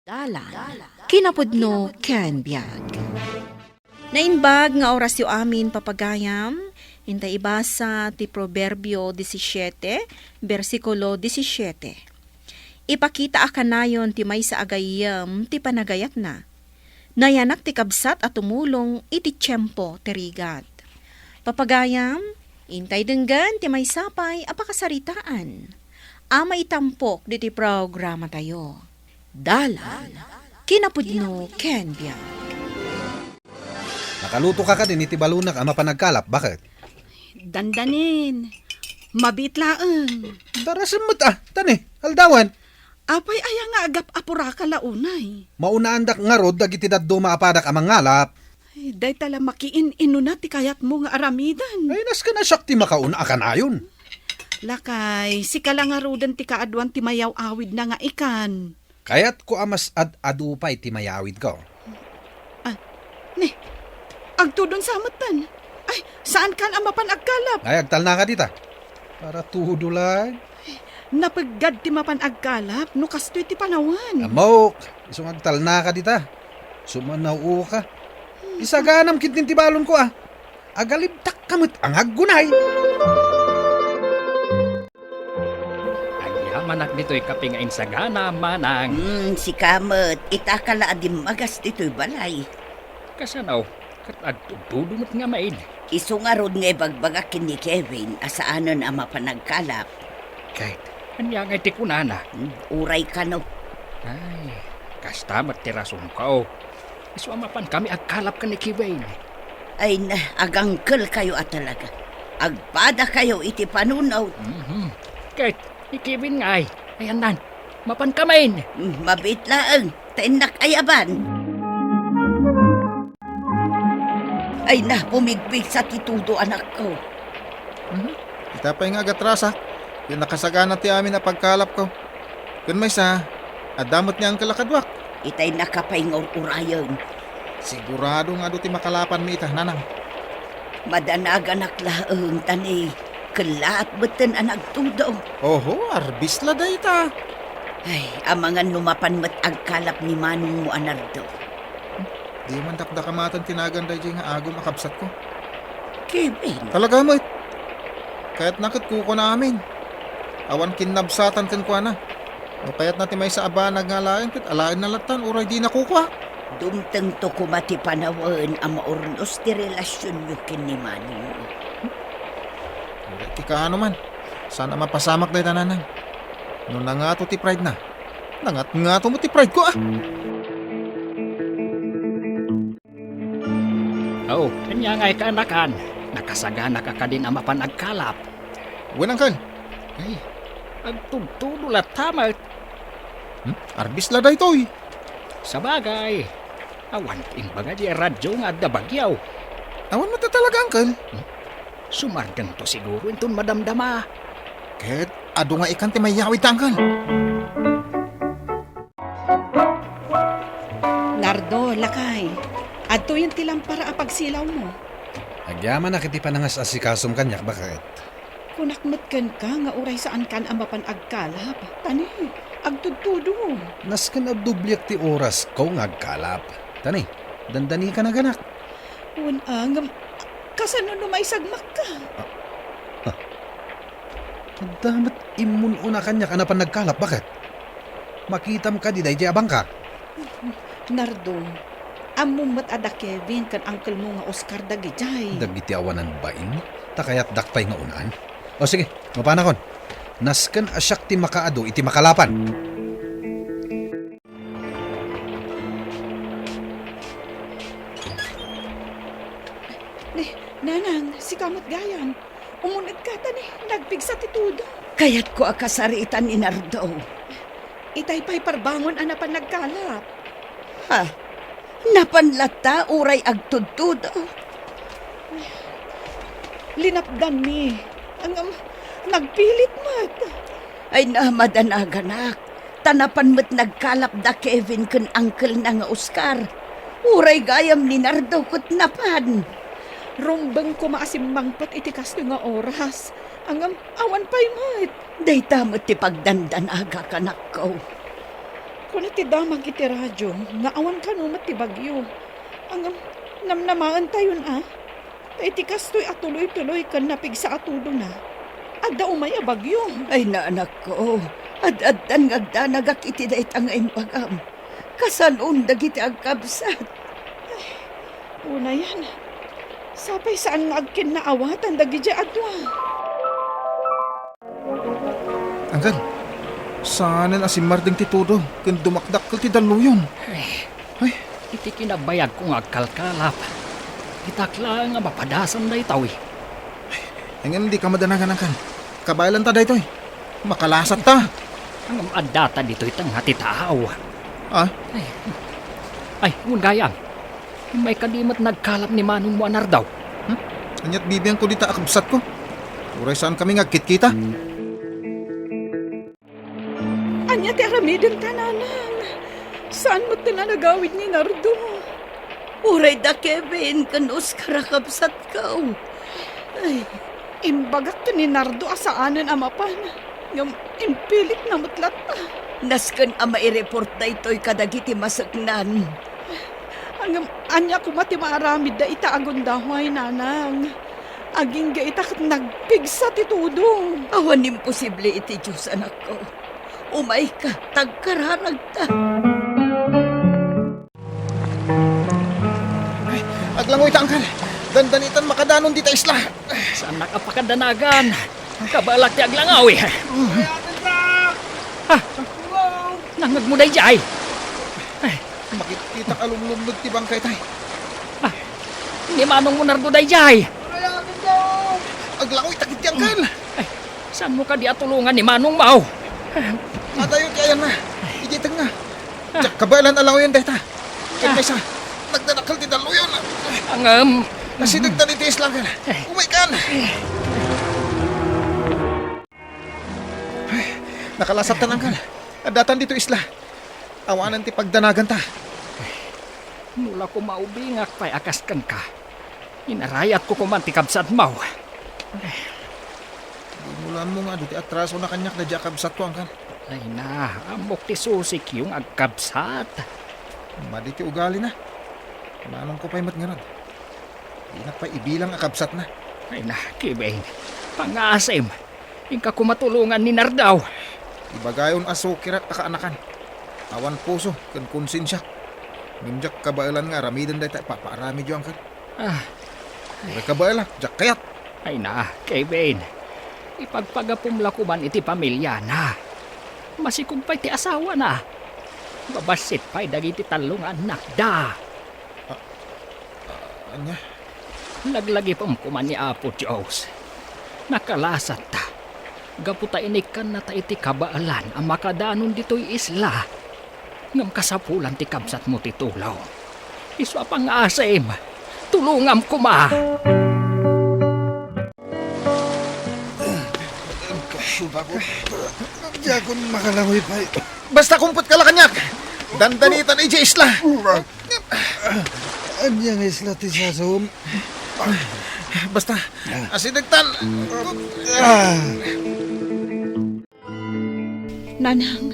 Dalan, kinapudno ken biag. Nainbag nga oras yu amin papagayam, hintay ibasa ti Proverbio 17, versikulo 17. Ipakita akanayon ti may sa agayam ti panagayat na. Nayanak ti kabsat at tumulong iti tiyempo ti rigat. Papagayam, hintay denggan ti may sapay apakasaritaan. Ama itampok di ti programa tayo. Dalan, kinapudno ken biag. Nakaluto ka din iti balunak ama panagkalap. Bakit? Dandanin. Mabitlaan. Darasan mo't tani, aldawan. Apay aya nga agap apura ka launay. Maunaan dak nga rod, dagiti daddo maapadak amang ngalap. Ay, day tala makiin inuna ti kayat mo nga aramidan. Ay, nas ka na sakti makauna ka na yun. Lakay, si kalangarudan ti kaadwan ti mayaw awid na nga ikan. Kaya't ko amas adupay ti mayawid ko. Ne, agtudon sa amatan. Ay, saan kan ang mapanagkalap? Ay, agtal na ka dita. Para tudo lang. Napaggad ti mapanagkalap, no kastoy ti panawan. Amok, isong agtal na ka dita. Sumanaw ka. Isaganam kintin ti balon ko Agalibtak kamot ang aggunay. Manak dito'y kapingain sa gana, manang. Si Kamot, itakala adim magas dito'y balay. Kasanaw, katagtudumot nga main. Iso nga rod nga bagbagakin ni Kevin, asaanon ang mapanagkalap. Kahit, kanya nga tikunana. Uray ka no. Ay, kastamat tirason ka Iso amapan kami agkalap ka ni Kevin. Ay na, agangkel kayo talaga. Agpada kayo iti panunaw. Kahit, ni Kevin nga ayan nan, mapan kamain. Mabitlaang, tenak ayaban. Ay na, pumigpig sa titudo anak ko. Ita pa yung agatrasa. Yung nakasagana ti amin na pagkalap ko. Kun may sa, adamot niya ang kalakadwak. Itay nakapayngor urayon. Sigurado nga do ti makalapan mi ita, nanang. Madanaganak laeng tani. Kalaat beten ang nagtudo. Oho, arbisla da ita. Ay, amangan numapan mat agkalap ni Manong mo anardo. Di man dakdakamatan tinagan da nga agom makabsat ko. Kevin. Talaga mo Kaya't nakit kuko namin. Awan kinabsatan ken kwa na. O kaya't natin may sa abanag nga lain kit alain na latan uray di na kukwa. Dumteng to kumati panawan ang maurnos ti relasyon nyo kin ni Manong mo. Tika ano man, sana mapasamak na itananang. No nangato ti pride na. Nangat-ngato mo ti pride ko Kanya nga'y kaanakan. Nakasagana ka din ang mapanagkalap. Wen angkal. Ay, agtugtudo tama. Arbis la da ito Sa bagay, awan imbaga di radyo nga adda bagyaw. Awan mo ta talaga angkal. Sumargan to siguro itong madamdama. Ket ado nga ikan ti mayawid ta angkal. Nardo, lakay. Adto yung tilang para apagsilaw mo. Agyaman na kiti panangas asikasom kanyak. Bakit? Kunakmatkan ka nga uray saan kan ang mapanagkalap. Tani, agtudtudo. Nas kan abdublyak ti oras ko ngagkalap. Tani, dandani ka na ganak. Unang, kasano numay sagmak ka? Damat imun una kanyak na panagkalap. Bakit? Makitam ka di day abang ka. Nardo, amumat ada Kevin kan uncle mo nga Oscar dagijay. Dagiti awanan bain. Takayat dakpay nga unan. O sige, mapanakon. Naskan asyak ti makaado iti makalapan. Nanang, si Kamot Gayan. Umunag ka tani, nagpigsa titudo. Kaya't ko akasaritan ni Nardo. Itay pa'y parbangon anapan nagkalap. Ha? Napanlata uray agtudtudo. Linapdan mi. Ang nagpilit mat. Ay na madanaganak. Tanapan mo't nagkalap da Kevin kun uncle na nga Oscar. Uray gayam ni Nardo kut napan. Rumbang ko maasimmangpat iti kasto nga oras. Ang awan pa'y mat. Day tamot ti pagdandan aga kanak ko. Kung ti damag iti radyo, nga awan ka numat ti bagyo. Ang namnamaan tayo na. Tay ti kastoy at tuloy-tuloy kan napig sa atudo na. Adda umay a bagyo. Ay naanak ko, ad-addan ngagdanagak iti dayt ang impagam. Kasanun dagiti agkabsat. Una yan. Sapay saan nga agkin na awatan dagiti adwa. Angkan, saan na si Marding titudo? Kun dumakdak ko ti daluyon. Ay, Iti kinabayag ko nga kalkalap. Itakla nga mapadasan na itaw eh. ngayon hindi ka madanagan angkan. Kabaylan ta daytoy. Makalasat ta. Ang adata dito itang hatitaaw. Ah, Ay, ngun gayam. May kadimat nagkalap ni Manong Muanar daw. anyat bibiyang ko dita akabsat ko. Uray saan kami ngagkit-kita? Anya ti aramidin tananang. Saan mo tinanagawid ni Nardo? Uray da Kevin, kan Oscar akabsat ka. Ay, Imbagak ti ni Nardo asaanan amapan. Ngam impilit na mutlat ta. nasken ama i-report da ito'y kadagiti masaknan. Hanggang anya ko mati maaramid da ita agundahway nanang. Aging ga ita kat nagpigsa ti tudo. Awan imposible iti Diyos, anak ko. Umay ka, tagkararag ta. Aglangoy ta angkan. Dandanitan makadanon dita isla. Saan nakapakadanagan? Kabalak ti aglangaw eh. Nangag mo day jay. Makikita ka lumlumlog ti bangkay tay. Ni Manong Muanar do day jay. Aglangoy takit ti angkan. Saan mo ka di atulungan ni Manong Mau? Nadayo ti ayan na. Ijitang nga. Diyak kabaylan alangoy yan dayta. Kaya kaysa, nagdanakal ti daluyon. Ang Nasidagdan iti isla kan. Umaikan. Nakalasap ta angkan. Datan dito isla. Awanan ti pagdanagan ta. mula ko maubingak pa'y akaskan ka. Inarayat ko kumanti kabsat mau. Mulan mo nga dito atraso na kanyak na jakabsat ko angkan. Ay na, amok ti susik yung agkabsat. Madi ti ugali na. Manong ko pa'y matngarad. Di na pa ibilang akabsat na. Ay na, Kibeng, pangasim. Ingka kumatulungan ni Nardaw. Ibagayon asukirat akaanakan. Awan puso, kan konsensya. Ngimjak kabailan nga, ramidan day tayo, paparami diyo angkan. Uray kabaila, jak kayat. Ay na, Kibeng, ipagpagapumla ko man iti pamilya na. Masikog pa'y ti asawa na. Babasit pa'y dagiti talong anak da. Anya, Naglagi kuman ni Apo Diyos. Nakalasat ta. Gaputa inikan na ta iti kabaalan ang makadanon dito'y isla. Ngam kasapulan ti kabsat mo ti tulaw. Iswa pang asim. Tulungam kuma. Diya ko makalangoy pa. basta kumput ka la kanyak. Dandanitan ije isla. Anya nga isla ti sasum. Basta, asidagtan. Nanang,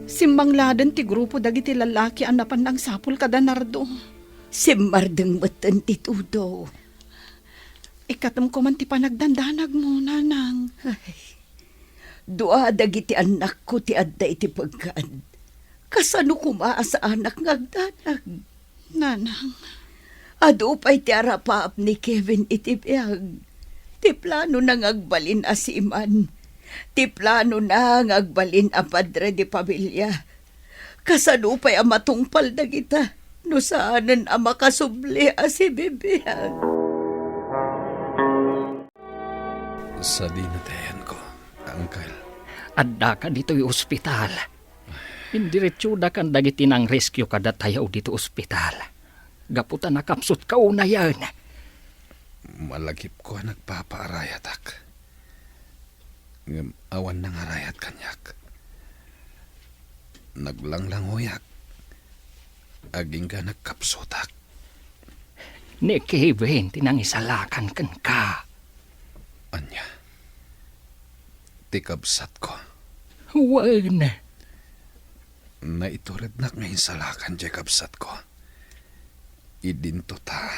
simbang ladan ti grupo dagiti lalaki ang napandang sapul kada Nardo. Si Mardeng batan ti tudo. Ikatam ko man ti panagdandanag mo, nanang. Dua dagiti anak ko ti adda iti pagkaan. Kasano kumaa sa anak ngagdanag. Nanang, Ado pa'y ti arapaap ni Kevin iti biyag. Ti plano na ngagbalin asiman. Ti plano na ngagbalin a padre di pamilya. Kasano pa'y amatungpal na kita. No saanan a makasubli a si bibiyag. Sa dinatayan ko, Uncle. Adda ka dito'y ospital. Indiretso da kan dagiti nang rescue kada tayaw dito ospital. Gaputa nakapsut ka una yan. Malagip ko nagpapaarayatak. Ngam awan nang arayat kanyak. Naglanglangoyak. Aging ka nagkapsutak. Ni Kevin, tinangisalakan kan ka. Anya. Tikabsat ko. Wan. Na iturid na ngayon salakan di kabsat ko. Idinto ta.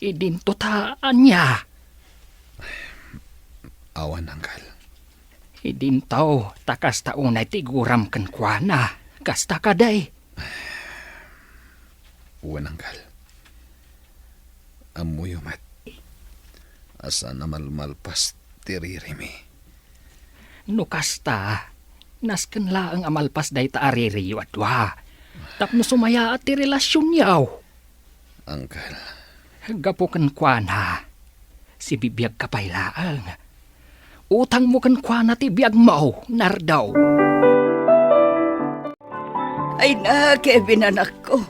Idintutaan niya. Awan angkal. Idintaw, takas taunay tiguram kan kwa na. Kasta kaday. Uwan angkal. Amuyo mat. Asa na malmalpas tiririmi. No kasta, nasken laang amalpas day ta aririyo adwa. Tapno sumaya at ti relasyon yaw. Angkal. Gapo kan kwa na. Si bibiyag kapay laang. Utang mo kan kwa na ti biyag mo, nardaw. Ay na, Kevin anak ko.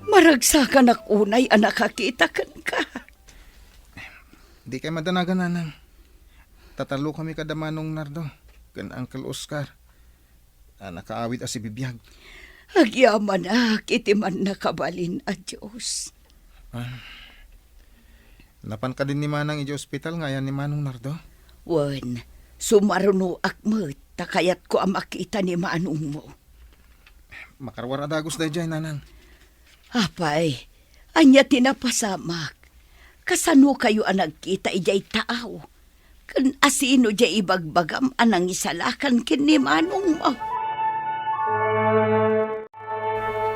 Maragsakan ak unay anak kakita kan ka. Di kay madanagan nanang. Tatalo kami kada Manong Nardo. Kan Uncle Oscar. Nakaawit si bibiyag. Agyaman na, kitiman na kabalin a Diyos. Napan ka din ni Manang iji ospital ngayon ni Manong Nardo. Wan, sumaruno akmet, takayat ko ang makita ni Manong mo. Makarwar adagos day dyan, nanang. Apay, anya tinapasamak. Kasano kayo ang nagkita ijay taaw? Kan asino jay ibagbagam anang isalakan kin ni Manong mo.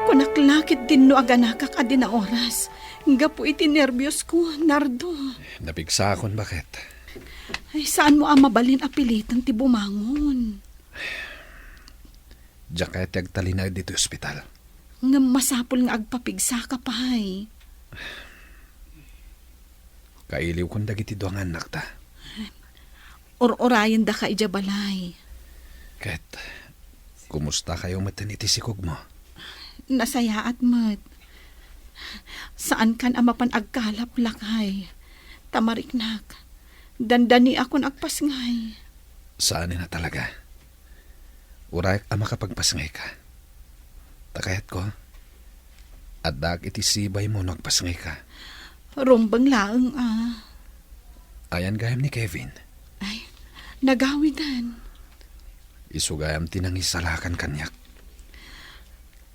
Kunaklakit din no aganakak adi na oras. Nga po iti nervyos ko, Nardo. Nabigsakon bakit? Ay, saan mo ang mabalin apilitan ti bumangon? Diyan kaya tiyagtalinag dito ospital. Nga masapol nga agpapigsa ka pahay. Kailiw kong dagiti doang anak ta. Or-orayan da ka ijabalay. Ket, kumusta kayo mataniti si Kugmo? Nasaya at mat. Saan kan amapan agkalap lakay? Tamariknak. Dandani akon agpasngay. Saan na talaga? Uray ang makapagpasngay ka. Takayat ko, adag iti sibay mo nagpasngay ka. Rumbang laang Ayan gayam ni Kevin. Ay, nagawidan. Isugayam tinang isalakan kanyak.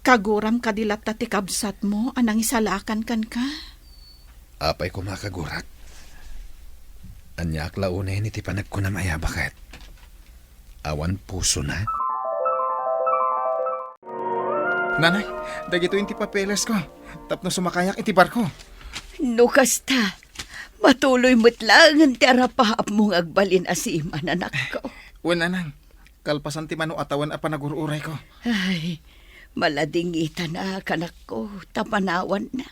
Kaguram kadilat ti kabsat mo, anang isalakan kan ka? Apay ko makagurak. Anyak launay ni ti panag ko na maya bakit. Awan puso na. Nanay, dagito yung ti papeles ko. Tapno sumakayak iti barko. No kasta, matuloy mo't lang ang tarapaap mong agbalin asiman anak ko. Uwan, nanang. Kalpasan ti mano atawan a panagururay ko. Ay, maladingitan na kanak ko, tapanawan na.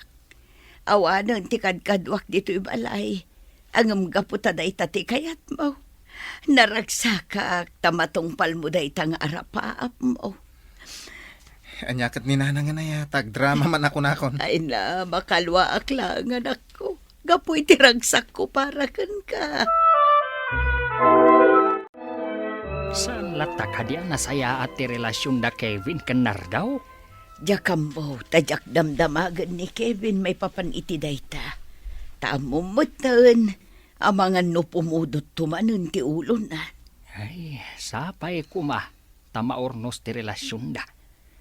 Awanan ti kadkadwak dito'y balay. Ang gaputa day tati kayat mo. Naragsakak tamatong palmuday tang arapaap mo. Anyakat ni nanang na tag-drama man ako nakon. Ay na, makalwa akla ang anak ko. Gapoy tiragsak ko para kan ka. Saan lata ka diyan nasaya at ti relasyon da Kevin kan nardaw? Jakam mo, tajak damdamagan ni Kevin may papaniti dayta. Tamumutan, amangan no pumudot tumanon ti ulo na. Ay, sapay kuma. Tamaornos ti relasyon da.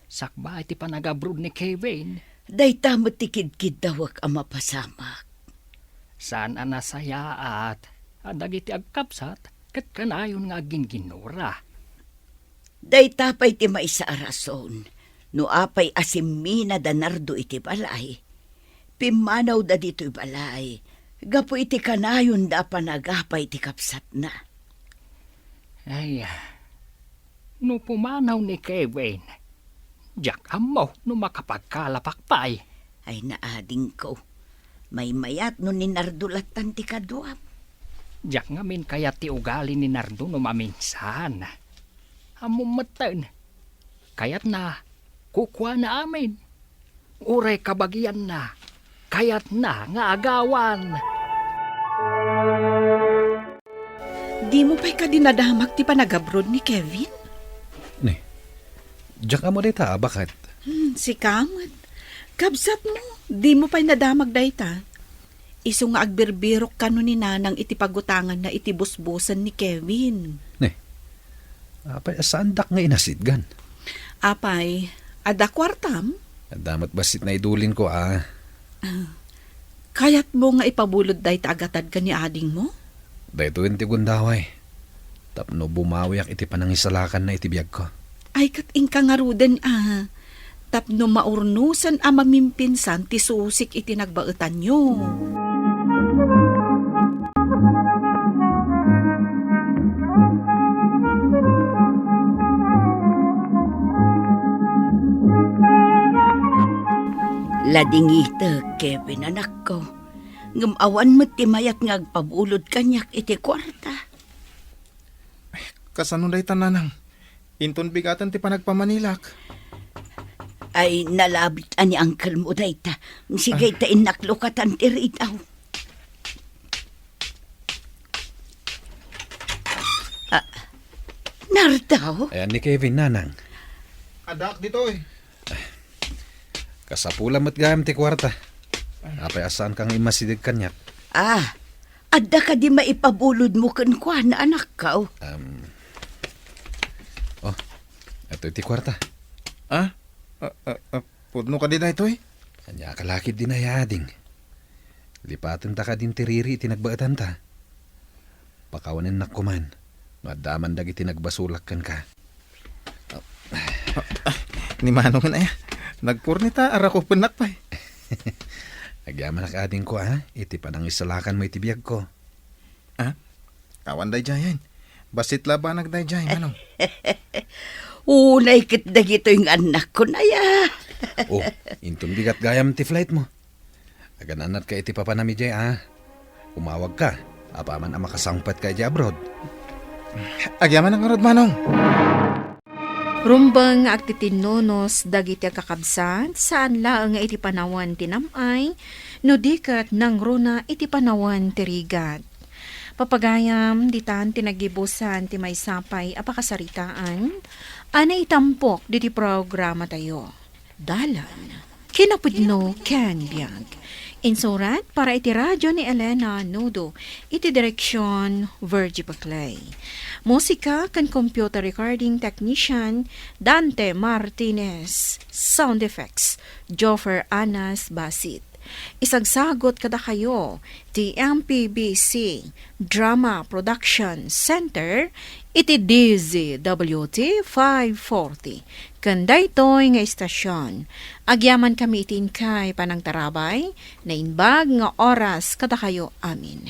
Sakba iti panagabrod ni Kevin. Dayta mo tikid-kid dawak ang mapasamak. Saan anasaya at adagiti agkapsat ket kanayon nga ginginura. Dayta pa'y ti maisa arason. No apay asimina da nardo iti balay. Pimanaw da dito'y balay. Gapo iti kanayon da panagapay iti kapsat na. Ay, no pumanaw ni Kevin, jak amo no makapagkalapakpay. Ay naading ko. May mayat no ni nardulatan ti kaduam. Jak ngamin kaya ti ugali ni Nardo no maminsan. Amumatan. Kayat na, kukwa na amin. Uray kabagyan na, kayat na nga agawan. Di mo pa'y kadinadamak ti panagabrod ni Kevin? Ne, diyan ka mo dita, bakit? Si Kamot. Kabsat mo, di mo pa'y nadamag dayta. Iso nga agbirbirok ka no ni nanang itipagutangan na itibusbusan ni Kevin. Ne, apay asandak nga inasidgan. Apay, ada kwartam? Damat basit na idulin ko Kayat mo nga ipabulod day tagatad ka ni ading mo? Dahito yung tigundaway. Tapno bumawiyak iti panangisalakan na itibiyag ko. Ay kat ingka nga ruden Tapno maurnusan a mamimpinsan ti susik iti nagbaetan nyo. Ladingita, Kevin, anak ko. Ngamawan mo timayat nga agpabulod kanyak iti kwarta. Kasano day tananang? Inton bigatan ti panagpamanilak. Ay nalabit ani angkel mo dayta. Sige ta inaklokatan ti ritaw. Nardaw? Ayan ni Kevin, nanang. Adak dito eh. Kasapula mo't gayam ti kwarta. Apay asaan kang imasidig kanyak. Adda ka di maipabulod mo kan na anak ka. Ito ti kwarta. Pudno ka din na ito eh. Kanya kalakid din na yading. Lipatan ta ka din tiriri itinagbaatan ta. Pakawanin na kuman. Madaman dagi tinagbasulak kan ka. Ni Manong na nagpurnita ara ko penak pa eh. Agyaman na ading ko iti panang isalakan mo itibiyag ko. Kawan day jayan. Basit laban nagday jay Manong. Unay kit dagito yung anak ko na ya. Intun bigat gayam ti flight mo. Agananat ka iti papanami jay Umawag ka. Apaman ang makasangpat ka jay abroad. Agyaman ang arod Manong. Rumbang nga agtitinonos dagiti kakabsat saan laang nga iti panawan tinamay no dikat nang runa iti panawan tirigat. Papagayam ditan tinagibusan ti may sapay apakasaritaan ana itampok diti programa tayo. Dalan kinapudno ken biag. Insurat para iti radyo ni Elena Nudo, iti direksyon Virgie Baclay. Musika kan computer recording technician Dante Martinez. Sound effects Joffer Anas Basit. Isagsagot kada kayo ti MPBC Drama Production Center iti DZWT 540. Kanday toy nga istasyon. Agyaman kami itin kay panang tarabay na inbag nga oras kada kayo amin.